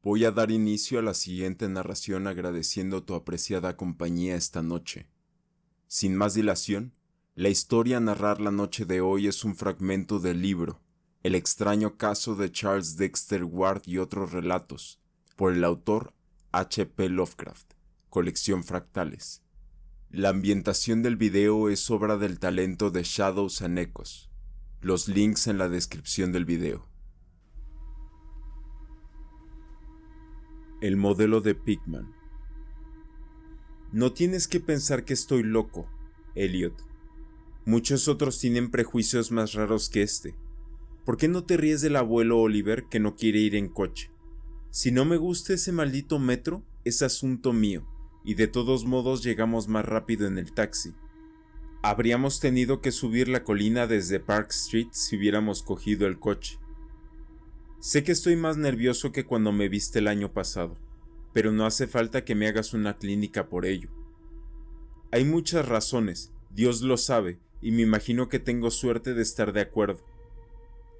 Voy a dar inicio a la siguiente narración agradeciendo tu apreciada compañía esta noche. Sin más dilación, la historia a narrar la noche de hoy es un fragmento del libro El extraño caso de Charles Dexter Ward y otros relatos, por el autor H. P. Lovecraft, colección Fractales. La ambientación del video es obra del talento de Shadows and Echoes. Los links en la descripción del video. El modelo de Pigman. No tienes que pensar que estoy loco, Elliot. Muchos otros tienen prejuicios más raros que este. ¿Por qué no te ríes del abuelo Oliver que no quiere ir en coche? Si no me gusta ese maldito metro, es asunto mío, y de todos modos llegamos más rápido en el taxi. Habríamos tenido que subir la colina desde Park Street si hubiéramos cogido el coche. Sé que estoy más nervioso que cuando me viste el año pasado, pero no hace falta que me hagas una clínica por ello. Hay muchas razones, Dios lo sabe, y me imagino que tengo suerte de estar de acuerdo.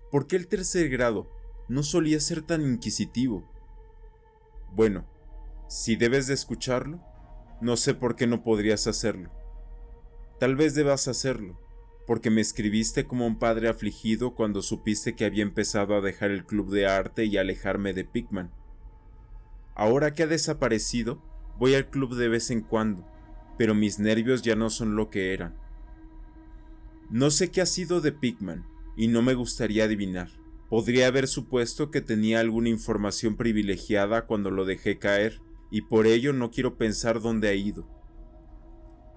¿Por qué el tercer grado? No solía ser tan inquisitivo. Bueno, si debes de escucharlo, no sé por qué no podrías hacerlo. Tal vez debas hacerlo, porque me escribiste como un padre afligido cuando supiste que había empezado a dejar el club de arte y alejarme de Pigman. Ahora que ha desaparecido, voy al club de vez en cuando, pero mis nervios ya no son lo que eran. No sé qué ha sido de Pigman, y no me gustaría adivinar. Podría haber supuesto que tenía alguna información privilegiada cuando lo dejé caer, y por ello no quiero pensar dónde ha ido.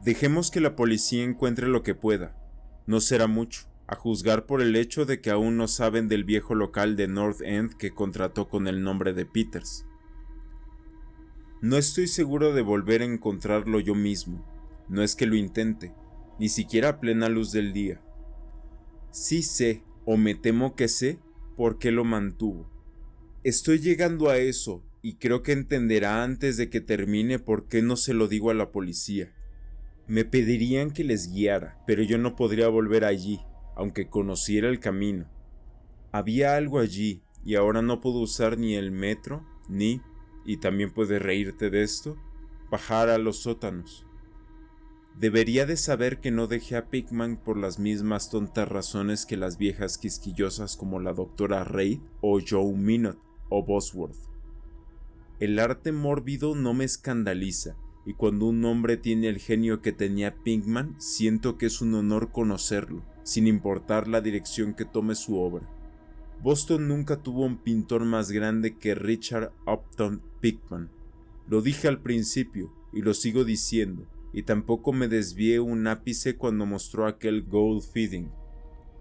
Dejemos que la policía encuentre lo que pueda. No será mucho, a juzgar por el hecho de que aún no saben del viejo local de North End que contrató con el nombre de Peters. No estoy seguro de volver a encontrarlo yo mismo. No es que lo intente, ni siquiera a plena luz del día. Sí sé, o me temo que sé, por qué lo mantuvo. Estoy llegando a eso, y creo que entenderá antes de que termine por qué no se lo digo a la policía. Me pedirían que les guiara, pero yo no podría volver allí, aunque conociera el camino. Había algo allí, y ahora no puedo usar ni el metro, ni, y también puedes reírte de esto, bajar a los sótanos. Debería de saber que no dejé a Pigman por las mismas tontas razones que las viejas quisquillosas como la doctora Reid o Joe Minot o Bosworth. El arte mórbido no me escandaliza, y cuando un hombre tiene el genio que tenía Pigman, siento que es un honor conocerlo, sin importar la dirección que tome su obra. Boston nunca tuvo un pintor más grande que Richard Upton Pigman. Lo dije al principio, y lo sigo diciendo, y tampoco me desvié un ápice cuando mostró aquel Gold Feeding.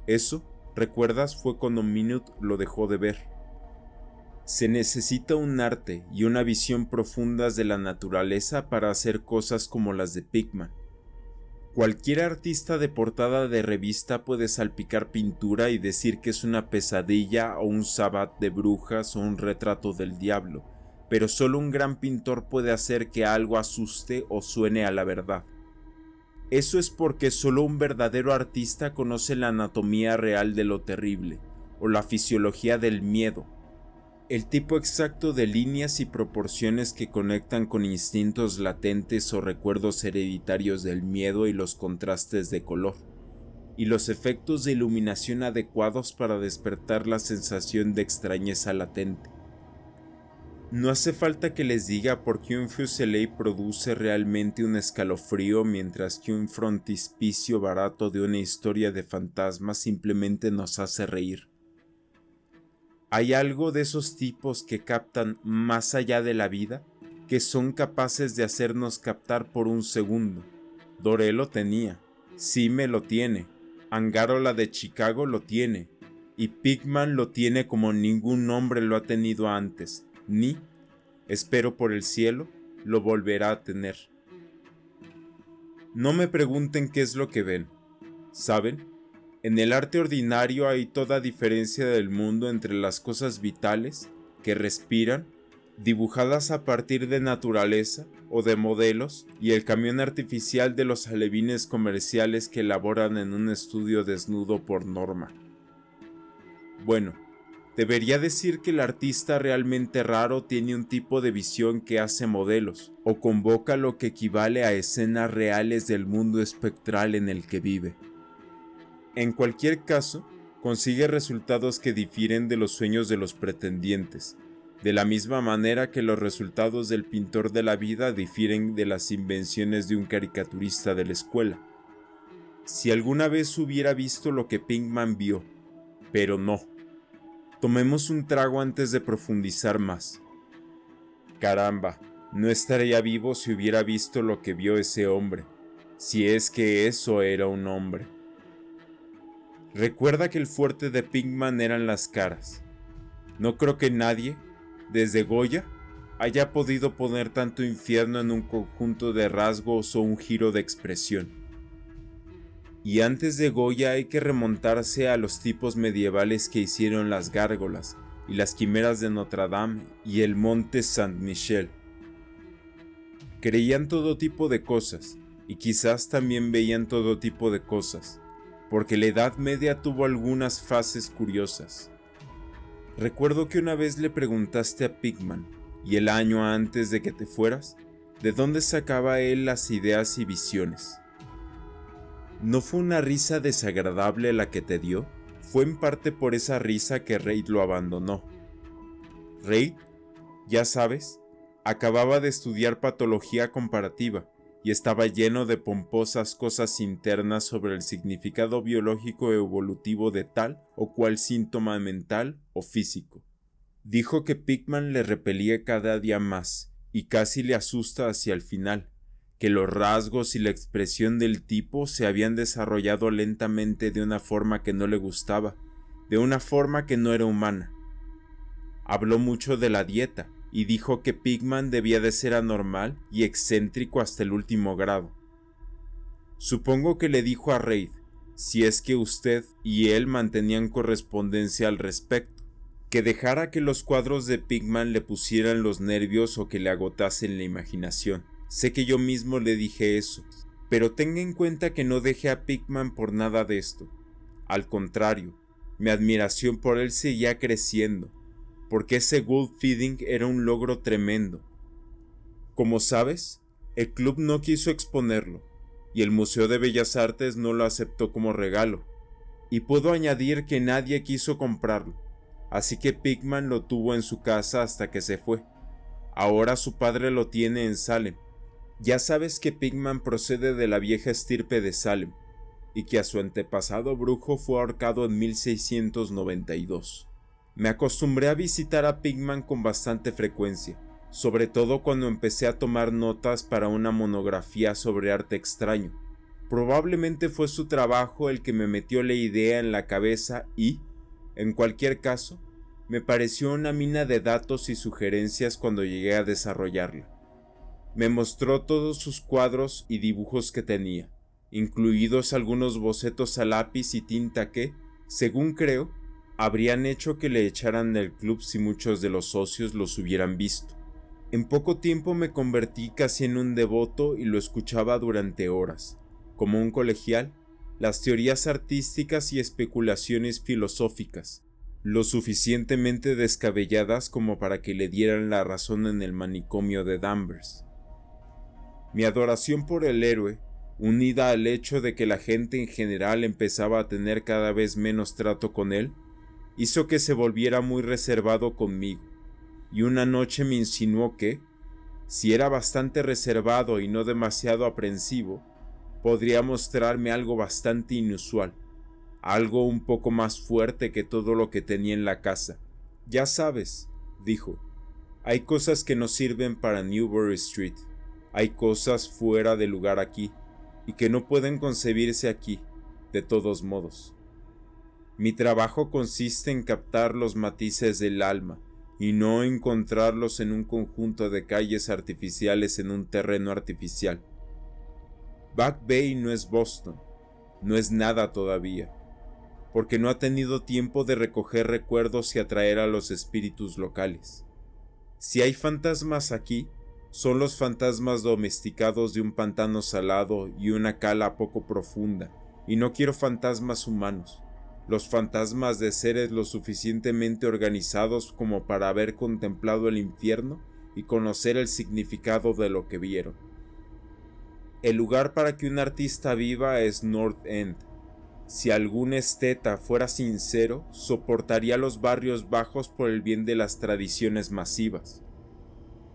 Eso, ¿recuerdas? Fue cuando Minute lo dejó de ver. Se necesita un arte y una visión profundas de la naturaleza para hacer cosas como las de Pigman. Cualquier artista de portada de revista puede salpicar pintura y decir que es una pesadilla o un sabbat de brujas o un retrato del diablo, pero solo un gran pintor puede hacer que algo asuste o suene a la verdad. Eso es porque solo un verdadero artista conoce la anatomía real de lo terrible, o la fisiología del miedo, el tipo exacto de líneas y proporciones que conectan con instintos latentes o recuerdos hereditarios del miedo y los contrastes de color, y los efectos de iluminación adecuados para despertar la sensación de extrañeza latente. No hace falta que les diga por qué un Fuseli produce realmente un escalofrío mientras que un frontispicio barato de una historia de fantasmas simplemente nos hace reír. Hay algo de esos tipos que captan más allá de la vida, que son capaces de hacernos captar por un segundo. Doré lo tenía, Sime lo tiene, Angarola de Chicago lo tiene, y Pigman lo tiene como ningún hombre lo ha tenido antes, ni, espero por el cielo, lo volverá a tener. No me pregunten qué es lo que ven, ¿saben? En el arte ordinario hay toda diferencia del mundo entre las cosas vitales, que respiran, dibujadas a partir de naturaleza o de modelos, y el camión artificial de los alevines comerciales que elaboran en un estudio desnudo por norma. Bueno, Debería decir que el artista realmente raro tiene un tipo de visión que hace modelos, o convoca lo que equivale a escenas reales del mundo espectral en el que vive. En cualquier caso, consigue resultados que difieren de los sueños de los pretendientes, de la misma manera que los resultados del pintor de la vida difieren de las invenciones de un caricaturista de la escuela. Si alguna vez hubiera visto lo que Pinkman vio, pero no. Tomemos un trago antes de profundizar más. Caramba, no estaría vivo si hubiera visto lo que vio ese hombre, si es que eso era un hombre. Recuerda que el fuerte de Pinkman eran las caras. No creo que nadie, desde Goya, haya podido poner tanto infierno en un conjunto de rasgos o un giro de expresión. Y antes de Goya hay que remontarse a los tipos medievales que hicieron las gárgolas y las quimeras de Notre Dame y el monte Saint-Michel. Creían todo tipo de cosas, y quizás también veían todo tipo de cosas, porque la Edad Media tuvo algunas fases curiosas. Recuerdo que una vez le preguntaste a Pinkman, y el año antes de que te fueras, de dónde sacaba él las ideas y visiones. ¿No fue una risa desagradable la que te dio? Fue en parte por esa risa que Reid lo abandonó. Reid, ya sabes, acababa de estudiar patología comparativa y estaba lleno de pomposas cosas internas sobre el significado biológico evolutivo de tal o cual síntoma mental o físico. Dijo que Pinkman le repelía cada día más y casi le asusta hacia el final, que los rasgos y la expresión del tipo se habían desarrollado lentamente de una forma que no le gustaba, de una forma que no era humana. Habló mucho de la dieta y dijo que Pinkman debía de ser anormal y excéntrico hasta el último grado. Supongo que le dijo a Reid, si es que usted y él mantenían correspondencia al respecto, que dejara que los cuadros de Pinkman le pusieran los nervios o que le agotasen la imaginación. Sé que yo mismo le dije eso, pero tenga en cuenta que no dejé a Pinkman por nada de esto. Al contrario, mi admiración por él seguía creciendo, porque ese Gold Feeding era un logro tremendo. Como sabes, el club no quiso exponerlo, y el Museo de Bellas Artes no lo aceptó como regalo, y puedo añadir que nadie quiso comprarlo, así que Pinkman lo tuvo en su casa hasta que se fue. Ahora su padre lo tiene en Salem. Ya sabes que Pinkman procede de la vieja estirpe de Salem, y que a su antepasado brujo fue ahorcado en 1692. Me acostumbré a visitar a Pinkman con bastante frecuencia, sobre todo cuando empecé a tomar notas para una monografía sobre arte extraño. Probablemente fue su trabajo el que me metió la idea en la cabeza y, en cualquier caso, me pareció una mina de datos y sugerencias cuando llegué a desarrollarla. Me mostró todos sus cuadros y dibujos que tenía, incluidos algunos bocetos a lápiz y tinta que, según creo, habrían hecho que le echaran del club si muchos de los socios los hubieran visto. En poco tiempo me convertí casi en un devoto y lo escuchaba durante horas, como un colegial, las teorías artísticas y especulaciones filosóficas, lo suficientemente descabelladas como para que le dieran la razón en el manicomio de Danvers. Mi adoración por el héroe, unida al hecho de que la gente en general empezaba a tener cada vez menos trato con él, hizo que se volviera muy reservado conmigo, y una noche me insinuó que, si era bastante reservado y no demasiado aprensivo, podría mostrarme algo bastante inusual, algo un poco más fuerte que todo lo que tenía en la casa. Ya sabes, dijo, hay cosas que no sirven para Newbury Street. Hay cosas fuera de lugar aquí, y que no pueden concebirse aquí, de todos modos. Mi trabajo consiste en captar los matices del alma, y no encontrarlos en un conjunto de calles artificiales en un terreno artificial. Back Bay no es Boston, no es nada todavía, porque no ha tenido tiempo de recoger recuerdos y atraer a los espíritus locales. Si hay fantasmas aquí, son los fantasmas domesticados de un pantano salado y una cala poco profunda, y no quiero fantasmas humanos. los fantasmas de seres lo suficientemente organizados como para haber contemplado el infierno y conocer el significado de lo que vieron. El lugar para que un artista viva es North End. Si algún esteta fuera sincero, soportaría los barrios bajos por el bien de las tradiciones masivas.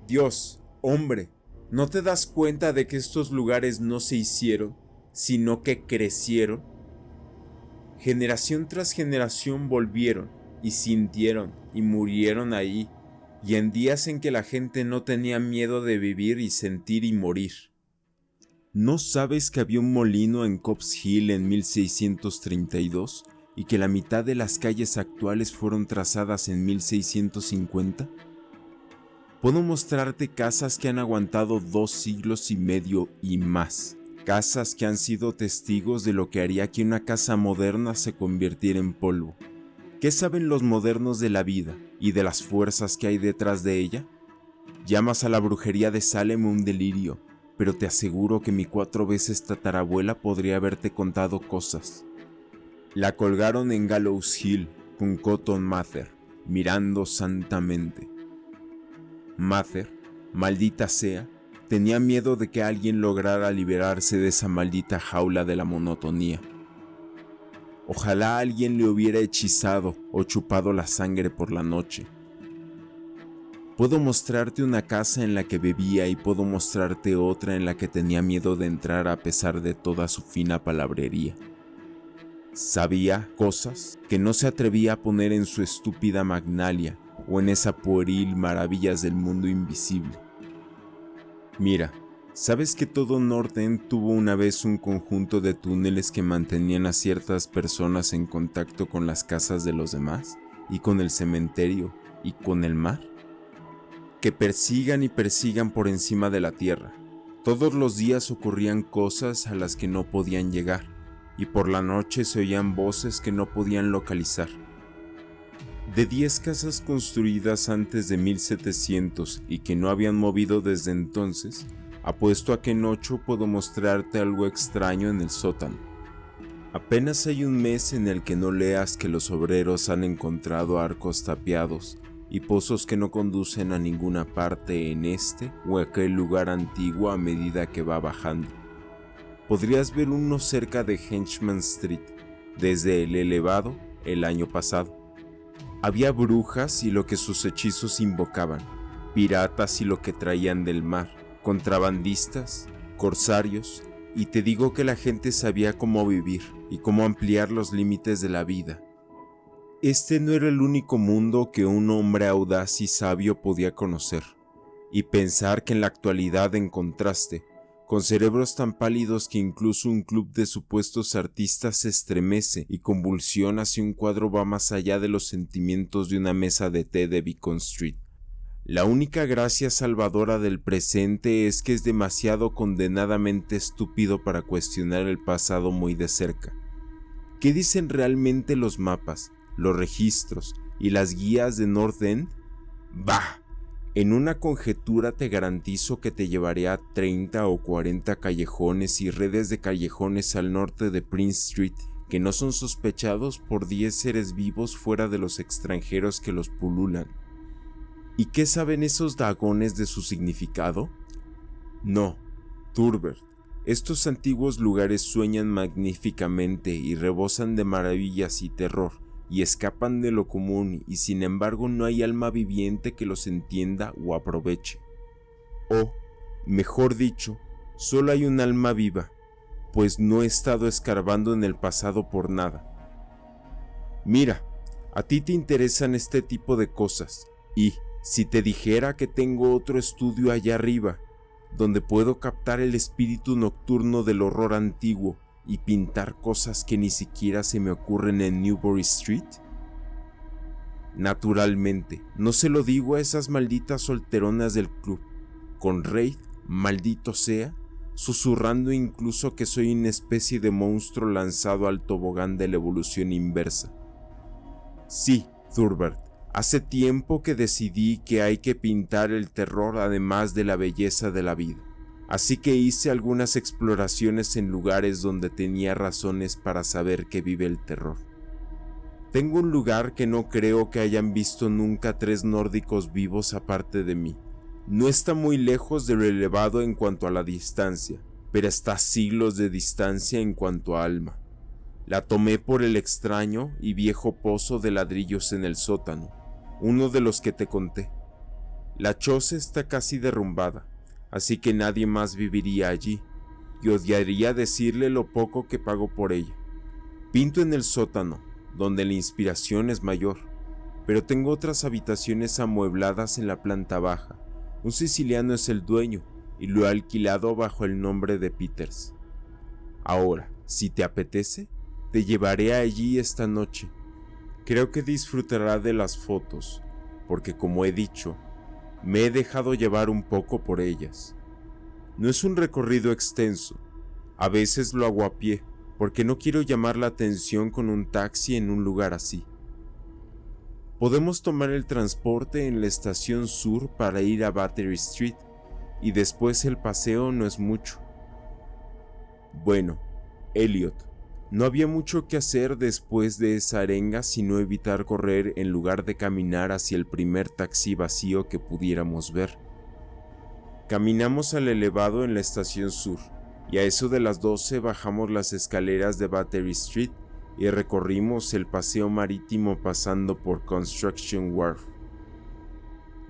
Dios, hombre, ¿no te das cuenta de que estos lugares no se hicieron, sino que crecieron? Generación tras generación volvieron, y sintieron, y murieron ahí, y en días en que la gente no tenía miedo de vivir y sentir y morir. ¿No sabes que había un molino en Copp's Hill en 1632 y que la mitad de las calles actuales fueron trazadas en 1650? Puedo mostrarte casas que han aguantado 2 siglos y medio y más. Casas que han sido testigos de lo que haría que una casa moderna se convirtiera en polvo. ¿Qué saben los modernos de la vida y de las fuerzas que hay detrás de ella? Llamas a la brujería de Salem un delirio, pero te aseguro que mi 4 veces tatarabuela podría haberte contado cosas. La colgaron en Gallows Hill con Cotton Mather, mirando santamente. Mather, maldita sea, tenía miedo de que alguien lograra liberarse de esa maldita jaula de la monotonía. Ojalá alguien le hubiera hechizado o chupado la sangre por la noche. Puedo mostrarte una casa en la que bebía y puedo mostrarte otra en la que tenía miedo de entrar a pesar de toda su fina palabrería. Sabía cosas que no se atrevía a poner en su estúpida Magnalia o en esa pueril Maravillas del Mundo Invisible. Mira, ¿sabes que todo North End tuvo una vez un conjunto de túneles que mantenían a ciertas personas en contacto con las casas de los demás, y con el cementerio, y con el mar? Que persigan y persigan por encima de la tierra. Todos los días ocurrían cosas a las que no podían llegar, y por la noche se oían voces que no podían localizar. De 10 casas construidas antes de 1700 y que no habían movido desde entonces, apuesto a que en 8 puedo mostrarte algo extraño en el sótano. Apenas hay un mes en el que no leas que los obreros han encontrado arcos tapiados y pozos que no conducen a ninguna parte en este o aquel lugar antiguo a medida que va bajando. Podrías ver uno cerca de Henchman Street, desde el elevado, el año pasado. Había brujas y lo que sus hechizos invocaban, piratas y lo que traían del mar, contrabandistas, corsarios, y te digo que la gente sabía cómo vivir y cómo ampliar los límites de la vida. Este no era el único mundo que un hombre audaz y sabio podía conocer, y pensar que en la actualidad, en contraste, con cerebros tan pálidos que incluso un club de supuestos artistas se estremece y convulsiona si un cuadro va más allá de los sentimientos de una mesa de té de Beacon Street. La única gracia salvadora del presente es que es demasiado condenadamente estúpido para cuestionar el pasado muy de cerca. ¿Qué dicen realmente los mapas, los registros y las guías de North End? ¡Bah! En una conjetura te garantizo que te llevaré a 30 o 40 callejones y redes de callejones al norte de Prince Street que no son sospechados por 10 seres vivos fuera de los extranjeros que los pululan. ¿Y qué saben esos dagones de su significado? No, Turbert, estos antiguos lugares sueñan magníficamente y rebosan de maravillas y terror, y escapan de lo común, y sin embargo no hay alma viviente que los entienda o aproveche. O, mejor dicho, solo hay un alma viva, pues no he estado escarbando en el pasado por nada. Mira, a ti te interesan este tipo de cosas, y si te dijera que tengo otro estudio allá arriba, donde puedo captar el espíritu nocturno del horror antiguo, y pintar cosas que ni siquiera se me ocurren en Newbury Street? Naturalmente, no se lo digo a esas malditas solteronas del club, con Wraith, maldito sea, susurrando incluso que soy una especie de monstruo lanzado al tobogán de la evolución inversa. Sí, Thurbert, hace tiempo que decidí que hay que pintar el terror además de la belleza de la vida. Así que hice algunas exploraciones en lugares donde tenía razones para saber que vive el terror. Tengo un lugar que no creo que hayan visto nunca 3 nórdicos vivos aparte de mí. No está muy lejos de lo elevado en cuanto a la distancia, pero está a siglos de distancia en cuanto a alma. La tomé por el extraño y viejo pozo de ladrillos en el sótano, uno de los que te conté. La choza está casi derrumbada, así que nadie más viviría allí, y odiaría decirle lo poco que pago por ella. Pinto en el sótano, donde la inspiración es mayor, pero tengo otras habitaciones amuebladas en la planta baja. Un siciliano es el dueño y lo he alquilado bajo el nombre de Peters. Ahora, si te apetece, te llevaré allí esta noche. Creo que disfrutará de las fotos, porque como he dicho, me he dejado llevar un poco por ellas. No es un recorrido extenso, a veces lo hago a pie, porque no quiero llamar la atención con un taxi en un lugar así. Podemos tomar el transporte en la estación sur para ir a Battery Street, y después el paseo no es mucho. Bueno, Elliot, no había mucho que hacer después de esa arenga sino evitar correr en lugar de caminar hacia el primer taxi vacío que pudiéramos ver. Caminamos al elevado en la estación sur, y a eso de las 12 bajamos las escaleras de Battery Street y recorrimos el paseo marítimo pasando por Construction Wharf.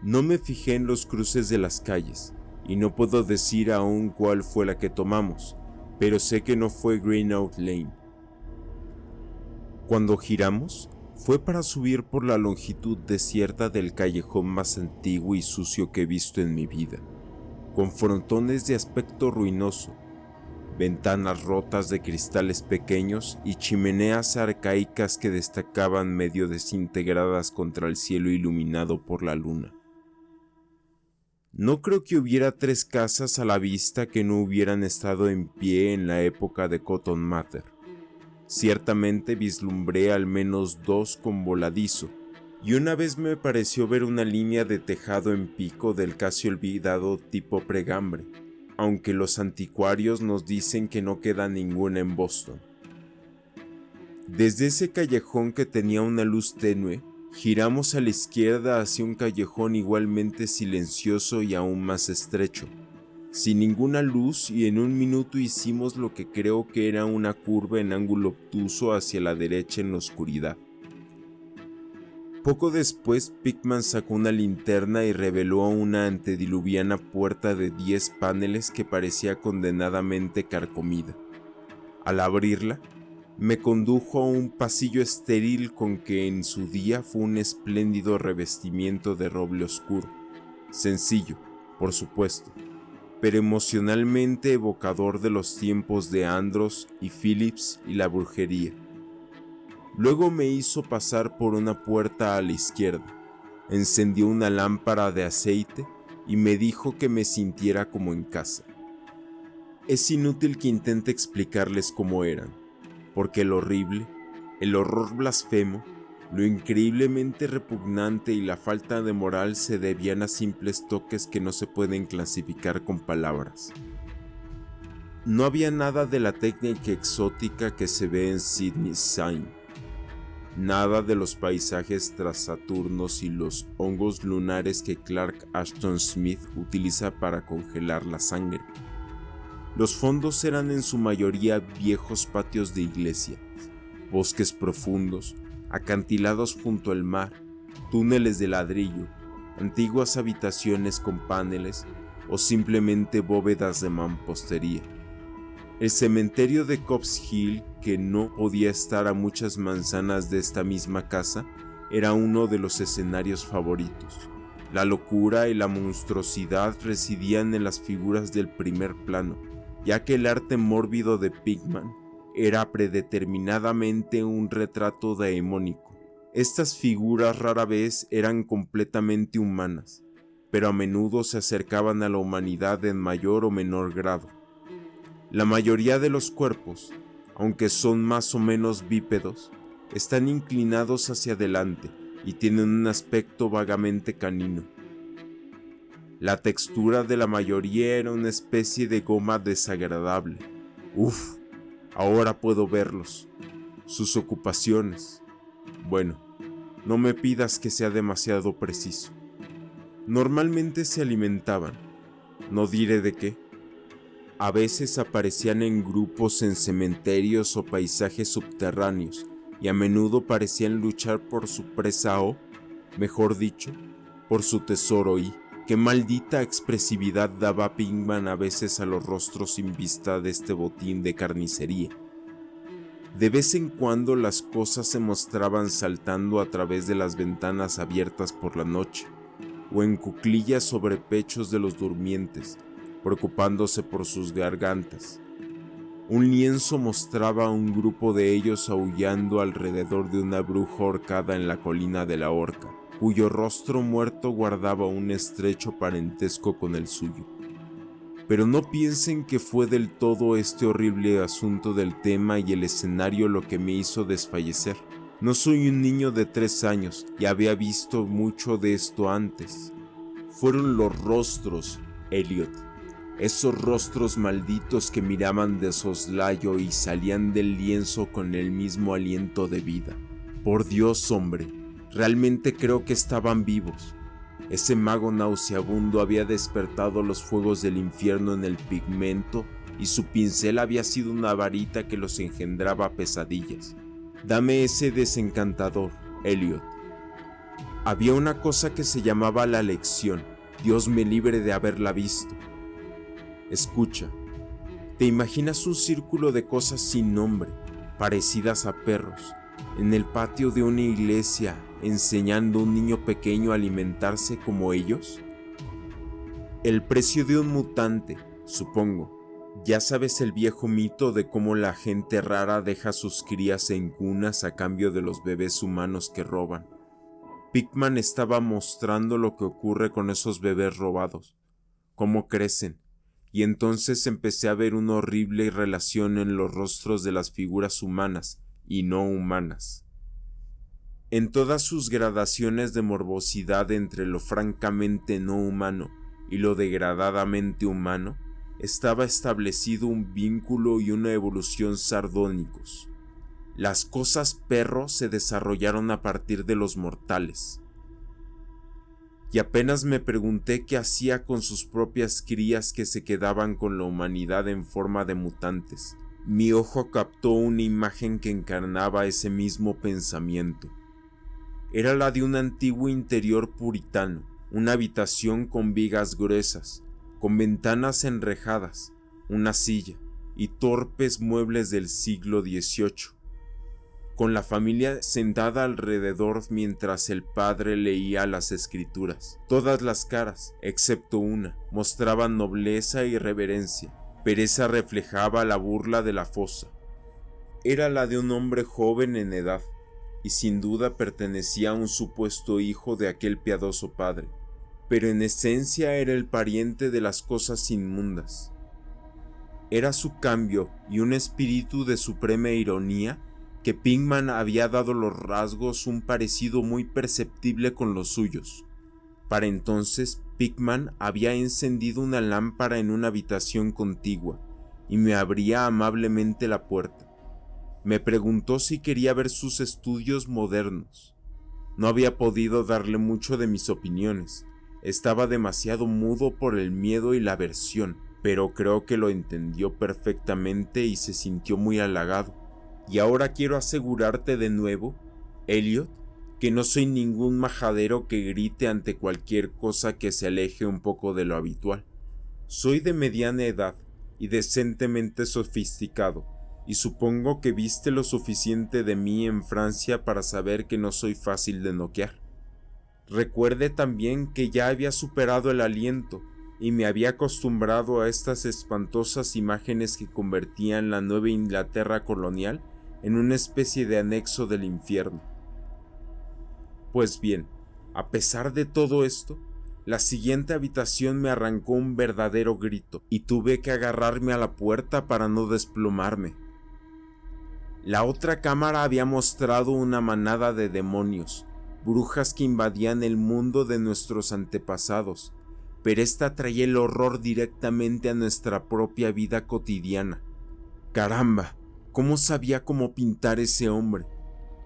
No me fijé en los cruces de las calles, y no puedo decir aún cuál fue la que tomamos, pero sé que no fue Greenock Lane. Cuando giramos, fue para subir por la longitud desierta del callejón más antiguo y sucio que he visto en mi vida, con frontones de aspecto ruinoso, ventanas rotas de cristales pequeños y chimeneas arcaicas que destacaban medio desintegradas contra el cielo iluminado por la luna. No creo que hubiera 3 casas a la vista que no hubieran estado en pie en la época de Cotton Mather. Ciertamente vislumbré al menos 2 con voladizo, y una vez me pareció ver una línea de tejado en pico del casi olvidado tipo pregambre, aunque los anticuarios nos dicen que no queda ninguna en Boston. Desde ese callejón que tenía una luz tenue, giramos a la izquierda hacia un callejón igualmente silencioso y aún más estrecho, sin ninguna luz, y en un minuto hicimos lo que creo que era una curva en ángulo obtuso hacia la derecha en la oscuridad. Poco después, Pickman sacó una linterna y reveló una antediluviana puerta de 10 paneles que parecía condenadamente carcomida. Al abrirla, me condujo a un pasillo estéril con que en su día fue un espléndido revestimiento de roble oscuro, sencillo, por supuesto, pero emocionalmente evocador de los tiempos de Andros y Phillips y la brujería. Luego me hizo pasar por una puerta a la izquierda, encendió una lámpara de aceite y me dijo que me sintiera como en casa. Es inútil que intente explicarles cómo eran, porque el horrible, el horror blasfemo, lo increíblemente repugnante y la falta de moral se debían a simples toques que no se pueden clasificar con palabras. No había nada de la técnica exótica que se ve en Sidney Sign, nada de los paisajes transaturnos y los hongos lunares que Clark Ashton Smith utiliza para congelar la sangre. Los fondos eran en su mayoría viejos patios de iglesia, bosques profundos, acantilados junto al mar, túneles de ladrillo, antiguas habitaciones con paneles o simplemente bóvedas de mampostería. El cementerio de Copp's Hill, que no podía estar a muchas manzanas de esta misma casa, era uno de los escenarios favoritos. La locura y la monstruosidad residían en las figuras del primer plano, ya que el arte mórbido de Pickman era predeterminadamente un retrato daemónico. Estas figuras rara vez eran completamente humanas, pero a menudo se acercaban a la humanidad en mayor o menor grado. La mayoría de los cuerpos, aunque son más o menos bípedos, están inclinados hacia adelante y tienen un aspecto vagamente canino. La textura de la mayoría era una especie de goma desagradable. Ahora puedo verlos. Sus ocupaciones. Bueno, no me pidas que sea demasiado preciso. Normalmente se alimentaban, no diré de qué. A veces aparecían en grupos en cementerios o paisajes subterráneos y a menudo parecían luchar por su presa o, mejor dicho, por su tesoro y qué maldita expresividad daba Pinkman a veces a los rostros sin vista de este botín de carnicería. De vez en cuando las cosas se mostraban saltando a través de las ventanas abiertas por la noche, o en cuclillas sobre pechos de los durmientes, preocupándose por sus gargantas. Un lienzo mostraba a un grupo de ellos aullando alrededor de una bruja ahorcada en la colina de la Horca, cuyo rostro muerto guardaba un estrecho parentesco con el suyo. Pero no piensen que fue del todo este horrible asunto del tema y el escenario lo que me hizo desfallecer. No soy un niño de 3 años y había visto mucho de esto antes. Fueron los rostros, Elliot. Esos rostros malditos que miraban de soslayo y salían del lienzo con el mismo aliento de vida. Por Dios, hombre, realmente creo que estaban vivos. Ese mago nauseabundo había despertado los fuegos del infierno en el pigmento y su pincel había sido una varita que los engendraba pesadillas. Dame ese desencantador, Elliot. Había una cosa que se llamaba la lección. Dios me libre de haberla visto. Escucha, ¿te imaginas un círculo de cosas sin nombre, parecidas a perros, en el patio de una iglesia, enseñando a un niño pequeño a alimentarse como ellos? El precio de un mutante, supongo. Ya sabes el viejo mito de cómo la gente rara deja sus crías en cunas a cambio de los bebés humanos que roban. Pinkman estaba mostrando lo que ocurre con esos bebés robados, cómo crecen, y entonces empecé a ver una horrible relación en los rostros de las figuras humanas y no humanas. En todas sus gradaciones de morbosidad entre lo francamente no humano y lo degradadamente humano, estaba establecido un vínculo y una evolución sardónicos. Las cosas perro se desarrollaron a partir de los mortales. Y apenas me pregunté qué hacía con sus propias crías que se quedaban con la humanidad en forma de mutantes. Mi ojo captó una imagen que encarnaba ese mismo pensamiento. Era la de un antiguo interior puritano, una habitación con vigas gruesas, con ventanas enrejadas, una silla y torpes muebles del siglo XVIII, con la familia sentada alrededor mientras el padre leía las escrituras. Todas las caras, excepto una, mostraban nobleza y reverencia, pero esa reflejaba la burla de la fosa. Era la de un hombre joven en edad, y sin duda pertenecía a un supuesto hijo de aquel piadoso padre, pero en esencia era el pariente de las cosas inmundas. Era su cambio y un espíritu de suprema ironía que Pinkman había dado los rasgos un parecido muy perceptible con los suyos. Para entonces, Pinkman había encendido una lámpara en una habitación contigua y me abría amablemente la puerta. Me preguntó si quería ver sus estudios modernos. No había podido darle mucho de mis opiniones. Estaba demasiado mudo por el miedo y la aversión, pero creo que lo entendió perfectamente y se sintió muy halagado. Y ahora quiero asegurarte de nuevo, Elliot, que no soy ningún majadero que grite ante cualquier cosa que se aleje un poco de lo habitual. Soy de mediana edad y decentemente sofisticado, y supongo que viste lo suficiente de mí en Francia para saber que no soy fácil de noquear. Recuerde también que ya había superado el aliento y me había acostumbrado a estas espantosas imágenes que convertían la Nueva Inglaterra colonial en una especie de anexo del infierno. Pues bien, a pesar de todo esto, la siguiente habitación me arrancó un verdadero grito y tuve que agarrarme a la puerta para no desplomarme. La otra cámara había mostrado una manada de demonios, brujas que invadían el mundo de nuestros antepasados, pero esta traía el horror directamente a nuestra propia vida cotidiana. Caramba, ¿cómo sabía cómo pintar ese hombre?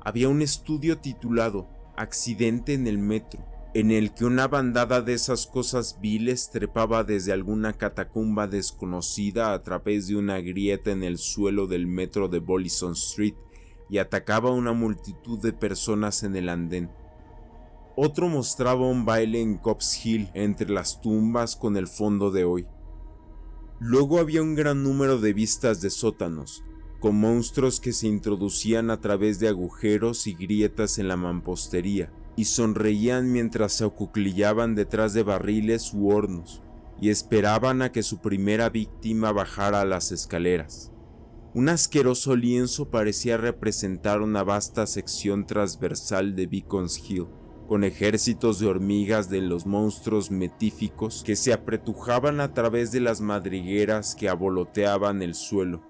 había un estudio titulado Accidente en el metro, en el que una bandada de esas cosas viles trepaba desde alguna catacumba desconocida a través de una grieta en el suelo del metro de Bolison Street y atacaba a una multitud de personas en el andén. Otro mostraba un baile en Copp's Hill entre las tumbas con el fondo de hoy. Luego había un gran número de vistas de sótanos, con monstruos que se introducían a través de agujeros y grietas en la mampostería, y sonreían mientras se acuclillaban detrás de barriles u hornos, y esperaban a que su primera víctima bajara a las escaleras. Un asqueroso lienzo parecía representar una vasta sección transversal de Beacons Hill, con ejércitos de hormigas de los monstruos metíficos que se apretujaban a través de las madrigueras que avoloteaban el suelo.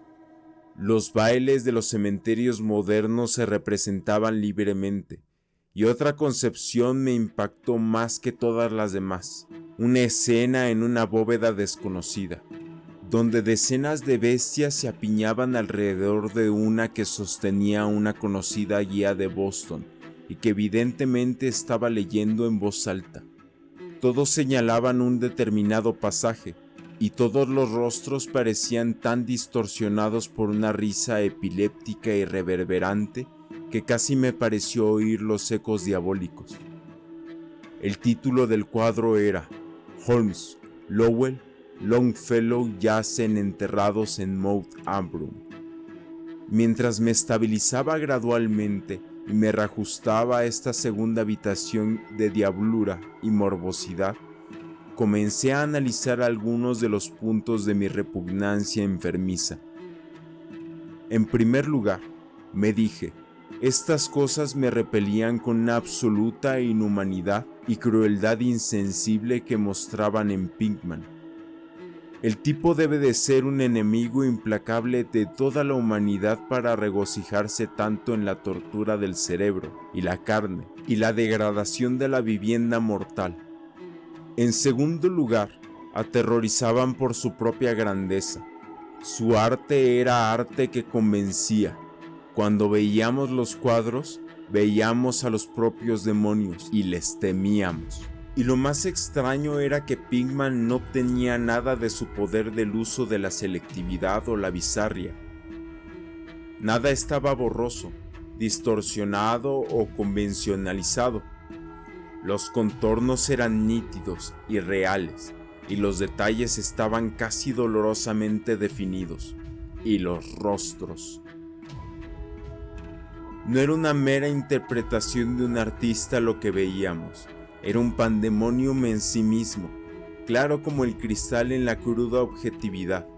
Los bailes de los cementerios modernos se representaban libremente, y otra concepción me impactó más que todas las demás, una escena en una bóveda desconocida, donde decenas de bestias se apiñaban alrededor de una que sostenía una conocida guía de Boston y que evidentemente estaba leyendo en voz alta. Todos señalaban un determinado pasaje, y todos los rostros parecían tan distorsionados por una risa epiléptica y reverberante que casi me pareció oír los ecos diabólicos. El título del cuadro era Holmes, Lowell, Longfellow yacen enterrados en Mount Auburn. Mientras me estabilizaba gradualmente y me reajustaba a esta segunda habitación de diablura y morbosidad, comencé a analizar algunos de los puntos de mi repugnancia enfermiza. En primer lugar, me dije, estas cosas me repelían con una absoluta inhumanidad y crueldad insensible que mostraban en Pinkman. El tipo debe de ser un enemigo implacable de toda la humanidad para regocijarse tanto en la tortura del cerebro y la carne y la degradación de la vivienda mortal. En segundo lugar, aterrorizaban por su propia grandeza. Su arte era arte que convencía. Cuando veíamos los cuadros, veíamos a los propios demonios y les temíamos. Y lo más extraño era que Pinkman no obtenía nada de su poder del uso de la selectividad o la bizarria. Nada estaba borroso, distorsionado o convencionalizado. Los contornos eran nítidos y reales, y los detalles estaban casi dolorosamente definidos, y los rostros. No era una mera interpretación de un artista lo que veíamos, era un pandemonium en sí mismo, claro como el cristal en la cruda objetividad.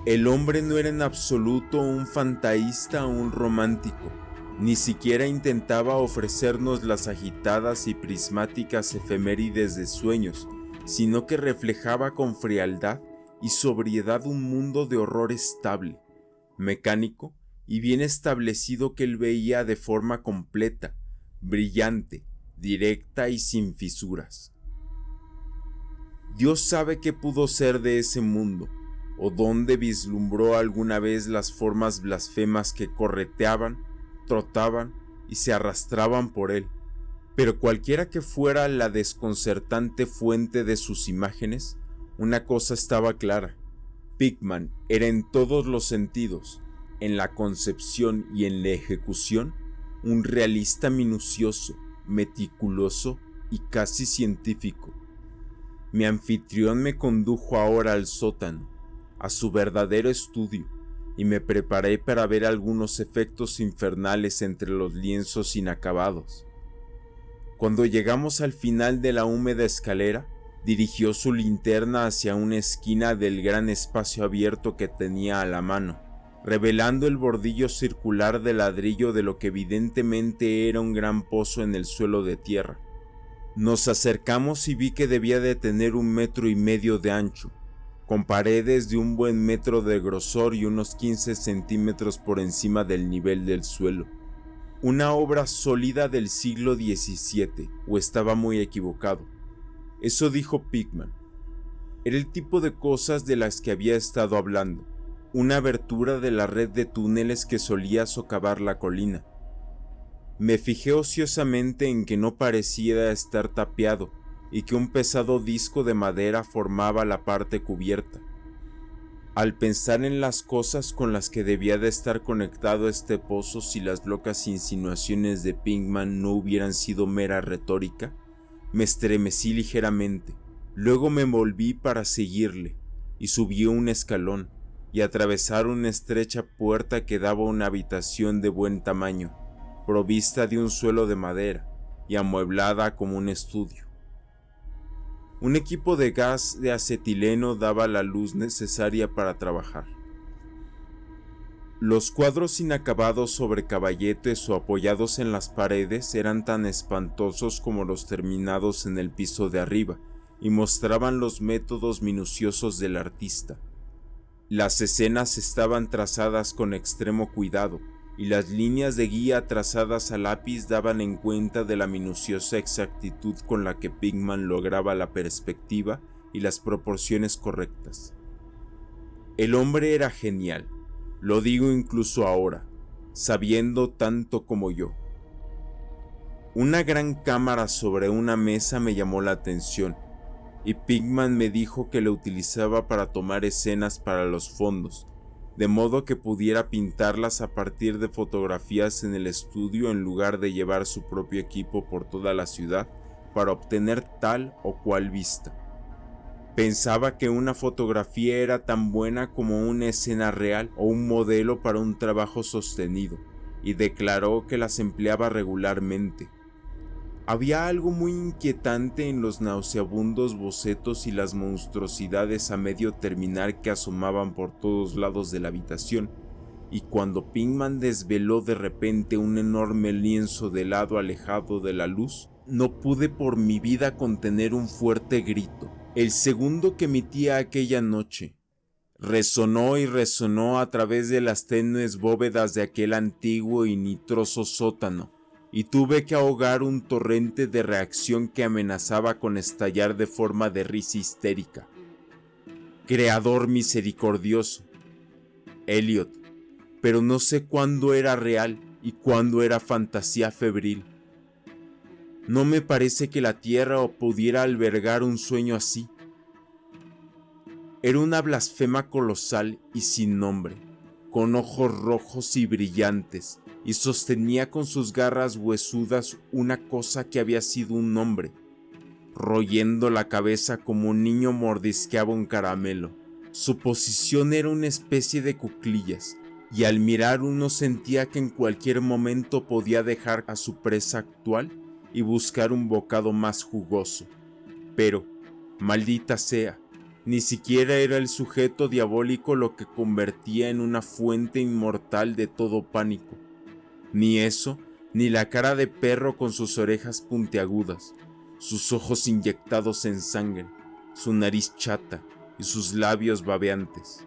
El hombre no era en absoluto un fantaísta o un romántico, ni siquiera intentaba ofrecernos las agitadas y prismáticas efemérides de sueños, sino que reflejaba con frialdad y sobriedad un mundo de horror estable, mecánico y bien establecido que él veía de forma completa, brillante, directa y sin fisuras. Dios sabe qué pudo ser de ese mundo, o dónde vislumbró alguna vez las formas blasfemas que correteaban, trotaban y se arrastraban por él, pero cualquiera que fuera la desconcertante fuente de sus imágenes, una cosa estaba clara: Pinkman era en todos los sentidos, en la concepción y en la ejecución, un realista minucioso, meticuloso y casi científico. Mi anfitrión me condujo ahora al sótano, a su verdadero estudio, y me preparé para ver algunos efectos infernales entre los lienzos inacabados. Cuando llegamos al final de la húmeda escalera, dirigió su linterna hacia una esquina del gran espacio abierto que tenía a la mano, revelando el bordillo circular de ladrillo de lo que evidentemente era un gran pozo en el suelo de tierra. Nos acercamos y vi que debía de tener 1,5 metros de ancho, con paredes de un buen metro de grosor y unos 15 centímetros por encima del nivel del suelo. Una obra sólida del siglo XVII, o estaba muy equivocado. Eso dijo Pinkman. Era el tipo de cosas de las que había estado hablando, una abertura de la red de túneles que solía socavar la colina. Me fijé ociosamente en que no parecía estar tapiado y que un pesado disco de madera formaba la parte cubierta. Al pensar en las cosas con las que debía de estar conectado este pozo si las locas insinuaciones de Pinkman no hubieran sido mera retórica, me estremecí ligeramente. Luego me volví para seguirle y subí un escalón y atravesar una estrecha puerta que daba a una habitación de buen tamaño, provista de un suelo de madera y amueblada como un estudio. Un equipo de gas de acetileno daba la luz necesaria para trabajar. Los cuadros inacabados sobre caballetes o apoyados en las paredes eran tan espantosos como los terminados en el piso de arriba y mostraban los métodos minuciosos del artista. Las escenas estaban trazadas con extremo cuidado y las líneas de guía trazadas a lápiz daban en cuenta de la minuciosa exactitud con la que Pinkman lograba la perspectiva y las proporciones correctas. El hombre era genial, lo digo incluso ahora, sabiendo tanto como yo. Una gran cámara sobre una mesa me llamó la atención, y Pinkman me dijo que la utilizaba para tomar escenas para los fondos, de modo que pudiera pintarlas a partir de fotografías en el estudio en lugar de llevar su propio equipo por toda la ciudad para obtener tal o cual vista. Pensaba que una fotografía era tan buena como una escena real o un modelo para un trabajo sostenido, y declaró que las empleaba regularmente. Había algo muy inquietante en los nauseabundos bocetos y las monstruosidades a medio terminar que asomaban por todos lados de la habitación, y cuando Pinkman desveló de repente un enorme lienzo de lado alejado de la luz, no pude por mi vida contener un fuerte grito, el segundo que emitía aquella noche. Resonó y resonó a través de las tenues bóvedas de aquel antiguo y nitroso sótano, y tuve que ahogar un torrente de reacción que amenazaba con estallar de forma de risa histérica. Creador misericordioso, Elliot, pero no sé cuándo era real y cuándo era fantasía febril. No me parece que la tierra pudiera albergar un sueño así. Era una blasfema colosal y sin nombre, con ojos rojos y brillantes, y sostenía con sus garras huesudas una cosa que había sido un hombre, royendo la cabeza como un niño mordisqueaba un caramelo. Su posición era una especie de cuclillas, y al mirar uno sentía que en cualquier momento podía dejar a su presa actual y buscar un bocado más jugoso. Pero, maldita sea, ni siquiera era el sujeto diabólico lo que convertía en una fuente inmortal de todo pánico. Ni eso, ni la cara de perro con sus orejas puntiagudas, sus ojos inyectados en sangre, su nariz chata y sus labios babeantes.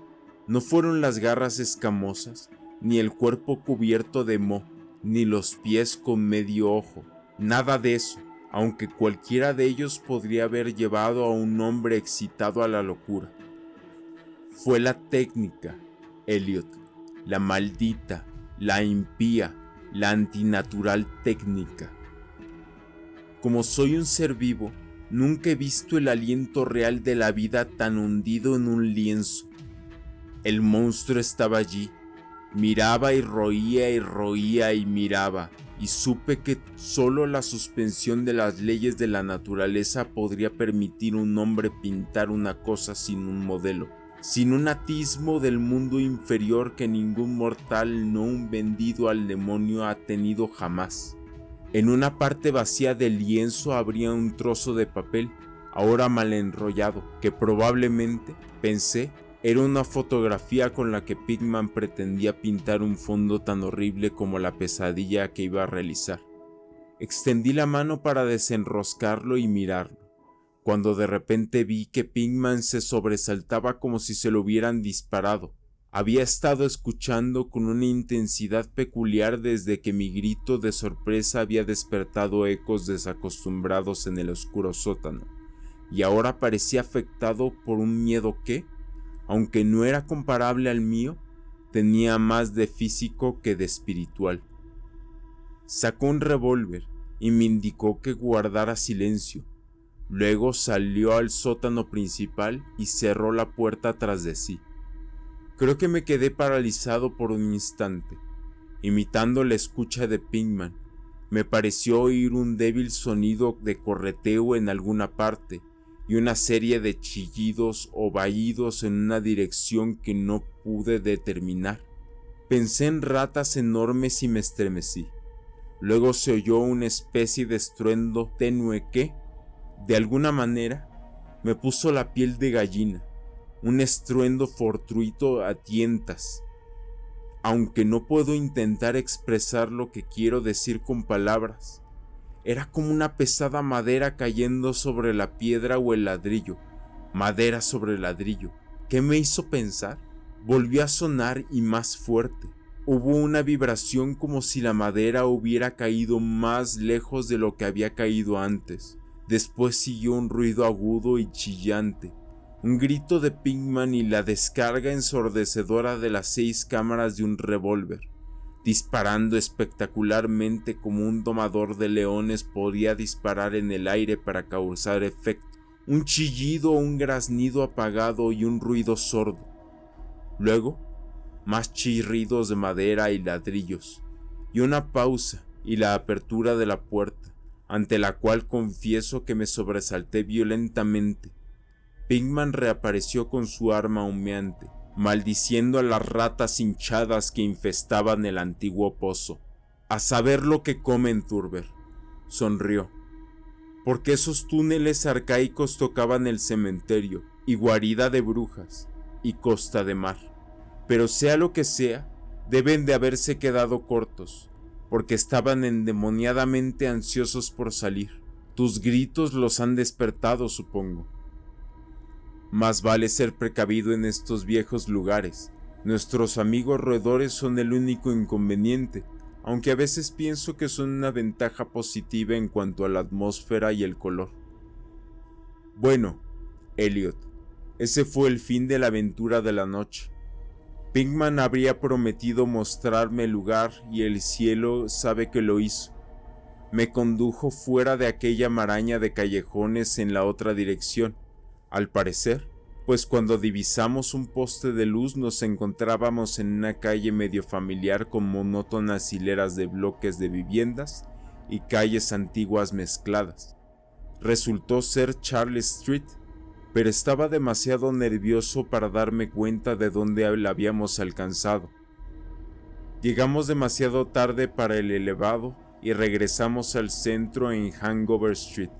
No fueron las garras escamosas, ni el cuerpo cubierto de moho, ni los pies con medio ojo, nada de eso, aunque cualquiera de ellos podría haber llevado a un hombre excitado a la locura. Fue la técnica, Elliot, la maldita, la impía, la antinatural técnica. Como soy un ser vivo, nunca he visto el aliento real de la vida tan hundido en un lienzo. El monstruo estaba allí, miraba y roía y miraba, y supe que solo la suspensión de las leyes de la naturaleza podría permitir a un hombre pintar una cosa sin un modelo, sin un atismo del mundo inferior que ningún mortal no vendido al demonio ha tenido jamás. En una parte vacía del lienzo habría un trozo de papel, ahora mal enrollado, que probablemente, pensé, era una fotografía con la que Pinkman pretendía pintar un fondo tan horrible como la pesadilla que iba a realizar. Extendí la mano para desenroscarlo y mirarlo, cuando de repente vi que Pinkman se sobresaltaba como si se lo hubieran disparado. Había estado escuchando con una intensidad peculiar desde que mi grito de sorpresa había despertado ecos desacostumbrados en el oscuro sótano, y ahora parecía afectado por un miedo que, aunque no era comparable al mío, tenía más de físico que de espiritual. Sacó un revólver y me indicó que guardara silencio. Luego salió al sótano principal y cerró la puerta tras de sí. Creo que me quedé paralizado por un instante, imitando la escucha de Pinkman. Me pareció oír un débil sonido de correteo en alguna parte y una serie de chillidos o vahidos en una dirección que no pude determinar. Pensé en ratas enormes y me estremecí. Luego se oyó una especie de estruendo tenue que, de alguna manera, me puso la piel de gallina, un estruendo fortuito a tientas. Aunque no puedo intentar expresar lo que quiero decir con palabras, era como una pesada madera cayendo sobre la piedra o el ladrillo, madera sobre ladrillo. ¿Qué me hizo pensar? Volvió a sonar y más fuerte. Hubo una vibración como si la madera hubiera caído más lejos de lo que había caído antes. Después siguió un ruido agudo y chillante, un grito de Pinkman y la descarga ensordecedora de las 6 cámaras de un revólver, disparando espectacularmente como un domador de leones podía disparar en el aire para causar efecto. Un chillido, un graznido apagado y un ruido sordo. Luego, más chirridos de madera y ladrillos, y una pausa y la apertura de la puerta, ante la cual confieso que me sobresalté violentamente. Pinkman reapareció con su arma humeante, maldiciendo a las ratas hinchadas que infestaban el antiguo pozo. A saber lo que comen, Thurber, sonrió, porque esos túneles arcaicos tocaban el cementerio, y guarida de brujas, y costa de mar. Pero sea lo que sea, deben de haberse quedado cortos, porque estaban endemoniadamente ansiosos por salir. Tus gritos los han despertado, supongo. Más vale ser precavido en estos viejos lugares. Nuestros amigos roedores son el único inconveniente, aunque a veces pienso que son una ventaja positiva en cuanto a la atmósfera y el color. Bueno, Elliot, ese fue el fin de la aventura de la noche. Pinkman habría prometido mostrarme el lugar y el cielo sabe que lo hizo. Me condujo fuera de aquella maraña de callejones en la otra dirección. Al parecer, pues cuando divisamos un poste de luz nos encontrábamos en una calle medio familiar con monótonas hileras de bloques de viviendas y calles antiguas mezcladas. Resultó ser Charles Street, pero estaba demasiado nervioso para darme cuenta de dónde la habíamos alcanzado. Llegamos demasiado tarde para el elevado y regresamos al centro en Hangover Street.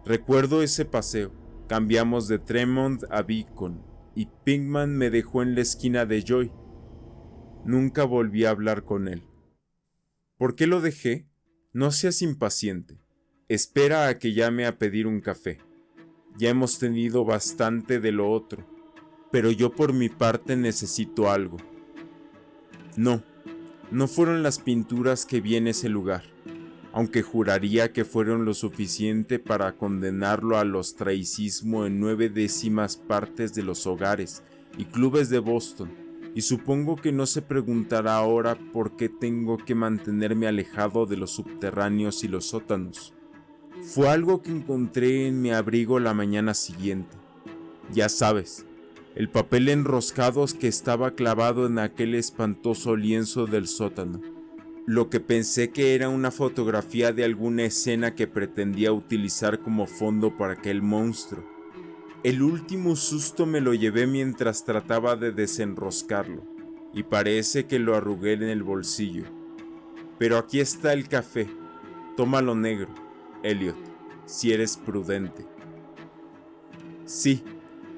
Recuerdo ese paseo. Cambiamos de Tremont a Beacon y Pinkman me dejó en la esquina de Joy. Nunca volví a hablar con él. ¿Por qué lo dejé? No seas impaciente. Espera a que llame a pedir un café. Ya hemos tenido bastante de lo otro, pero yo por mi parte necesito algo. No fueron las pinturas que vi en ese lugar, aunque juraría que fueron lo suficiente para condenarlo al ostracismo en 9/10 partes de los hogares y clubes de Boston, y supongo que no se preguntará ahora por qué tengo que mantenerme alejado de los subterráneos y los sótanos. Fue algo que encontré en mi abrigo la mañana siguiente. Ya sabes, el papel enroscado que estaba clavado en aquel espantoso lienzo del sótano. Lo que pensé que era una fotografía de alguna escena que pretendía utilizar como fondo para aquel monstruo. El último susto me lo llevé mientras trataba de desenroscarlo, y parece que lo arrugué en el bolsillo. Pero aquí está el café. Tómalo negro, Elliot, si eres prudente. Sí,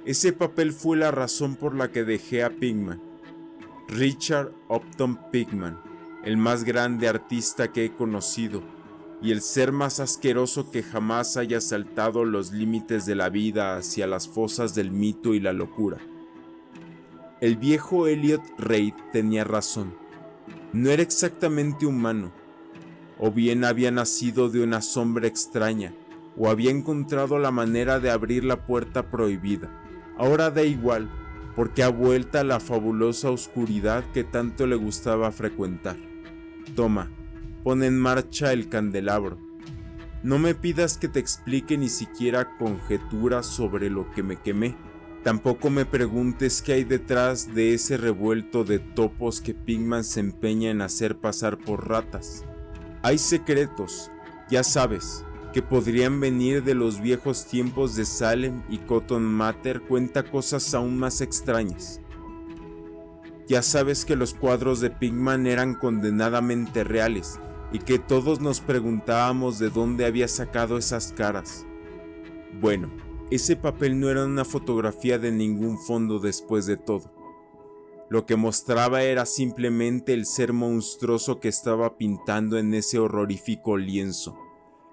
ese papel fue la razón por la que dejé a Pinkman. Richard Upton Pinkman, el más grande artista que he conocido, y el ser más asqueroso que jamás haya saltado los límites de la vida hacia las fosas del mito y la locura. El viejo Elliot Reid tenía razón. No era exactamente humano. O bien había nacido de una sombra extraña, o había encontrado la manera de abrir la puerta prohibida. Ahora da igual, porque ha vuelto a la fabulosa oscuridad que tanto le gustaba frecuentar. Toma, pone en marcha el candelabro. No me pidas que te explique ni siquiera conjeturas sobre lo que me quemé. Tampoco me preguntes qué hay detrás de ese revuelto de topos que Pigman se empeña en hacer pasar por ratas. Hay secretos, ya sabes, que podrían venir de los viejos tiempos de Salem, y Cotton Mather cuenta cosas aún más extrañas. Ya sabes que los cuadros de Pigman eran condenadamente reales y que todos nos preguntábamos de dónde había sacado esas caras. Bueno, ese papel no era una fotografía de ningún fondo después de todo. Lo que mostraba era simplemente el ser monstruoso que estaba pintando en ese horrorífico lienzo.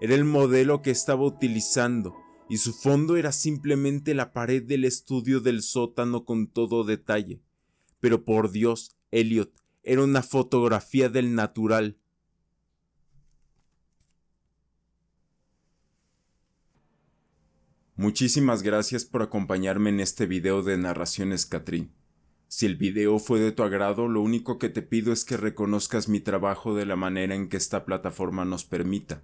Era el modelo que estaba utilizando, y su fondo era simplemente la pared del estudio del sótano con todo detalle. Pero por Dios, Elliot, era una fotografía del natural. Muchísimas gracias por acompañarme en este video de Narraciones Catrín. Si el video fue de tu agrado, lo único que te pido es que reconozcas mi trabajo de la manera en que esta plataforma nos permita,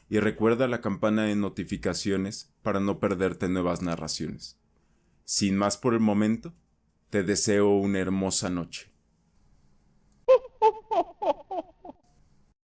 y recuerda la campana de notificaciones para no perderte nuevas narraciones. Sin más por el momento, te deseo una hermosa noche.